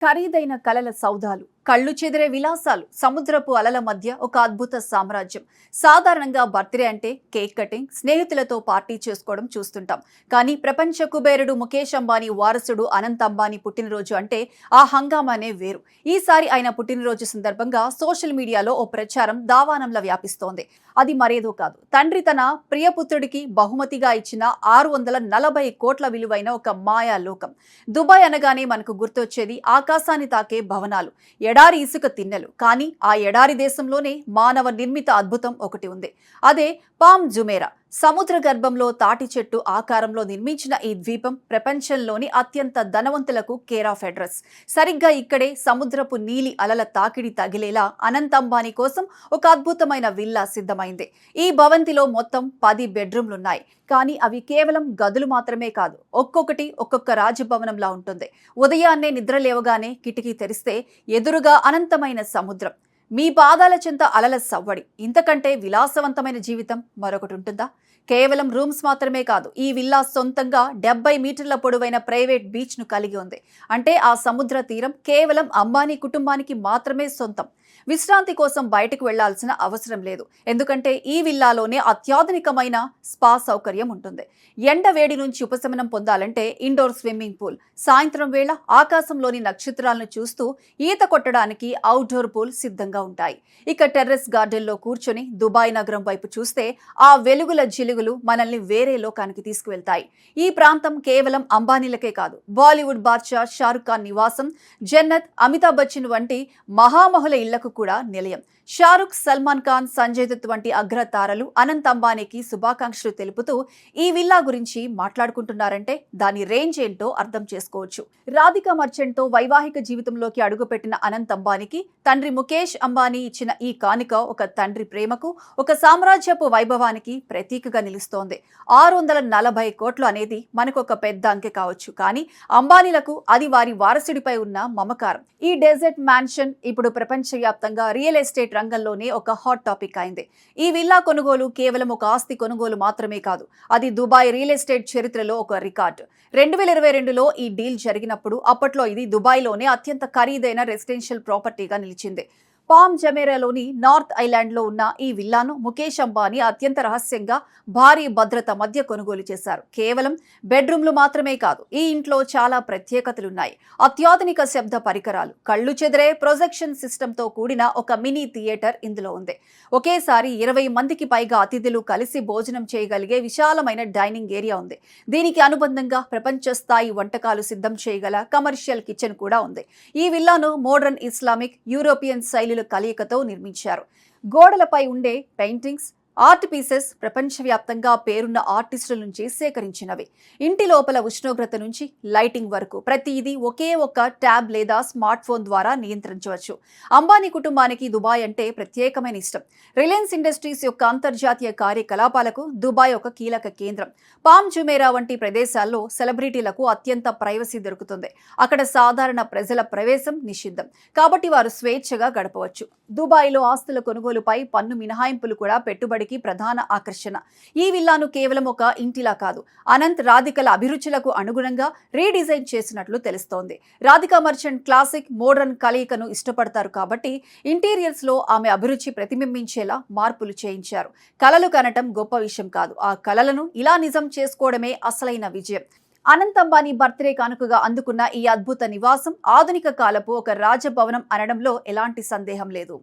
ఖరీదైన కలల సౌధాలు, కళ్ళు చెదిరే విలాసాలు, సముద్రపు అలల మధ్య ఒక అద్భుత సామ్రాజ్యం. సాధారణంగా బర్త్డే అంటే కేక్ కటింగ్, స్నేహితులతో పార్టీ చేసుకోవడం చూస్తుంటాం. కానీ ప్రపంచ కుబేరుడు ముఖేష్ అంబానీ వారసుడు అనంత్ అంబానీ పుట్టినరోజు అంటే ఆ హంగామానే వేరు. ఈసారి ఆయన పుట్టినరోజు సందర్భంగా సోషల్ మీడియాలో ఓ ప్రచారం దావానంలా వ్యాపిస్తోంది. అది మరేదో కాదు, తండ్రి తన ప్రియపుత్రుడికి బహుమతిగా ఇచ్చిన 640 కోట్ల విలువైన ఒక మాయా లోకం. దుబాయ్ అనగానే మనకు గుర్తొచ్చేది ఆకాశాన్ని తాకే భవనాలు, ఎడారి ఇసుక తిన్నెలు. కానీ ఆ ఎడారి దేశంలోనే మానవ నిర్మిత అద్భుతం ఒకటి ఉంది. అదే పామ్ జుమేరా. సముద్ర గర్భంలో తాటి చెట్టు ఆకారంలో నిర్మించిన ఈ ద్వీపం ప్రపంచంలోని అత్యంత ధనవంతులకు కేర్ ఆఫ్ అడ్రస్. సరిగ్గా ఇక్కడే సముద్రపు నీలి అలల తాకిడి తగిలేలా అనంత్ అంబానీ కోసం ఒక అద్భుతమైన విల్లా సిద్ధమైంది. ఈ భవంతిలో మొత్తం 10 బెడ్రూమ్లున్నాయి. కానీ అవి కేవలం గదులు మాత్రమే కాదు, ఒక్కొక్కటి ఒక్కొక్క రాజభవనంలా ఉంటుంది. ఉదయాన్నే నిద్ర లేవగానే కిటికీ తెరిస్తే ఎదురుగా అనంతమైన సముద్రం, మీ పాదాల చెంత అలల సవ్వడి. ఇంతకంటే విలాసవంతమైన జీవితం మరొకటి ఉంటుందా? కేవలం రూమ్స్ మాత్రమే కాదు, ఈ విల్లా సొంతంగా 70 మీటర్ల పొడవైన ప్రైవేట్ బీచ్ ను కలిగి ఉంది. అంటే ఆ సముద్ర తీరం కేవలం అంబానీ కుటుంబానికి మాత్రమే సొంతం. విశ్రాంతి కోసం బయటకు వెళ్లాల్సిన అవసరం లేదు, ఎందుకంటే ఈ విల్లాలోనే అత్యాధునికమైన స్పా సౌకర్యం ఉంటుంది. ఎండ వేడి నుంచి ఉపశమనం పొందాలంటే ఇండోర్ స్విమ్మింగ్ పూల్, సాయంత్రం వేళ ఆకాశంలోని నక్షత్రాలను చూస్తూ ఈత కొట్టడానికి అవుట్డోర్ పూల్ సిద్ధంగా ఉంటాయి. ఇక టెర్రస్ గార్డెన్లో కూర్చొని దుబాయ్ నగరం వైపు చూస్తే ఆ వెలుగుల జిలుగులు మనల్ని వేరే లోకానికి తీసుకువెళ్తాయి. ఈ ప్రాంతం కేవలం అంబానీలకే కాదు, బాలీవుడ్ బాద్షా షారుఖ్ ఖాన్ నివాసం, జన్నత్, అమితాబ్ బచ్చన్ వంటి మహామహుల ఇళ్లకు కూడా నిలయం. షారుఖ్, సల్మాన్ ఖాన్, సంజయ్ దత్ వంటి అగ్రతారలు అనంత్ అంబానీకి శుభాకాంక్షలు తెలుపుతూ ఈ విల్లా గురించి మాట్లాడుకుంటున్నారంటే దాని రేంజ్ ఏంటో అర్థం చేసుకోవచ్చు. రాధికా మర్చెంట్ తో వైవాహిక జీవితంలోకి అడుగుపెట్టిన అనంత్ అంబానీకి తండ్రి ముఖేష్ అంబానీ ఇచ్చిన ఈ కానుక ఒక తండ్రి ప్రేమకు, ఒక సామ్రాజ్యపు వైభవానికి ప్రతీకగా నిలుస్తోంది. 640 కోట్లు అనేది మనకు ఒక పెద్ద అంకె కావచ్చు, కానీ అంబానీలకు అది వారి వారసుడిపై ఉన్న మమకారం. ఈ డెజర్ట్ మ్యాన్షన్ ఇప్పుడు ప్రపంచవ్యాప్తంగా రియల్ ఎస్టేట్ రంగంలోనే ఒక హాట్ టాపిక్ అయింది. ఈ విల్లా కొనుగోలు కేవలం ఒక ఆస్తి కొనుగోలు మాత్రమే కాదు, అది దుబాయ్ రియల్ ఎస్టేట్ చరిత్రలో ఒక రికార్డు. 2022లో ఈ డీల్ జరిగినప్పుడు అప్పట్లో ఇది దుబాయ్లోనే అత్యంత ఖరీదైన రెసిడెన్షియల్ ప్రాపర్టీగా నిలిచింది. పామ్ జమేరాలోని నార్త్ ఐలాండ్లో ఉన్న ఈ విల్లాను ముఖేష్ అంబానీ అత్యంత రహస్యంగా భారీ భద్రత మధ్య కొనుగోలు చేశారు. కేవలం బెడ్రూమ్లు మాత్రమే కాదు, ఈ ఇంట్లో చాలా ప్రత్యేకతలున్నాయి. అత్యాధునిక శబ్ద పరికరాలు, కళ్ళు చెదిరే ప్రొజెక్షన్ సిస్టంతో కూడిన ఒక మినీ థియేటర్ ఇందులో ఉంది. ఒకేసారి 20 మందికి పైగా అతిథులు కలిసి భోజనం చేయగలిగే విశాలమైన డైనింగ్ ఏరియా ఉంది. దీనికి అనుబంధంగా ప్రపంచ స్థాయి వంటకాలు సిద్ధం చేయగల కమర్షియల్ కిచెన్ కూడా ఉంది. ఈ విల్లాను మోడర్న్, ఇస్లామిక్, యూరోపియన్ శైలిలో కలయికతో నిర్మించారు. గోడలపై ఉండే పెయింటింగ్స్, ఆర్ట్ పీసెస్ ప్రపంచవ్యాప్తంగా పేరున్న ఆర్టిస్టుల నుంచి సేకరించినవి. ఇంటి లోపల ఉష్ణోగ్రత నుంచి లైటింగ్ వరకు ప్రతిదీ ఒకే ఒక్క ట్యాబ్ లేదా స్మార్ట్ ఫోన్ ద్వారా నియంత్రించవచ్చు. అంబానీ కుటుంబానికి దుబాయ్ అంటే ప్రత్యేకమైన ఇష్టం. రిలయన్స్ ఇండస్ట్రీస్ యొక్క అంతర్జాతీయ కార్యకలాపాలకు దుబాయ్ ఒక కీలక కేంద్రం. పామ్ జుమేరా వంటి ప్రదేశాల్లో సెలబ్రిటీలకు అత్యంత ప్రైవసీ దొరుకుతుంది. అక్కడ సాధారణ ప్రజల ప్రవేశం నిషిద్ధం, కాబట్టి వారు స్వేచ్ఛగా గడపవచ్చు. దుబాయ్లో ఆస్తుల కొనుగోలుపై పన్ను మినహాయింపులు కూడా పెట్టుబడికి ప్రధాన ఆకర్షణ. ఈ విల్లాను కేవలం ఒక ఇంటిలా కాదు, అనంత్, రాధికల అభిరుచులకు అనుగుణంగా రీడిజైన్ చేసినట్లు తెలుస్తోంది. రాధికా మర్చెంట్ క్లాసిక్, మోడర్న్ కలయికను ఇష్టపడతారు కాబట్టి ఇంటీరియర్స్ లో ఆమె అభిరుచి ప్రతిబింబించేలా మార్పులు చేయించారు. కలలు కనటం గొప్ప విషయం కాదు, ఆ కలలను ఇలా నిజం చేసుకోవడమే అసలైన విజయం. అనంత్ అంబానీ బర్త్డే కానుకగా అందుకున్న ఈ అద్భుత నివాసం ఆధునిక కాలపు ఒక రాజభవనం అనడంలో ఎలాంటి సందేహం లేదు.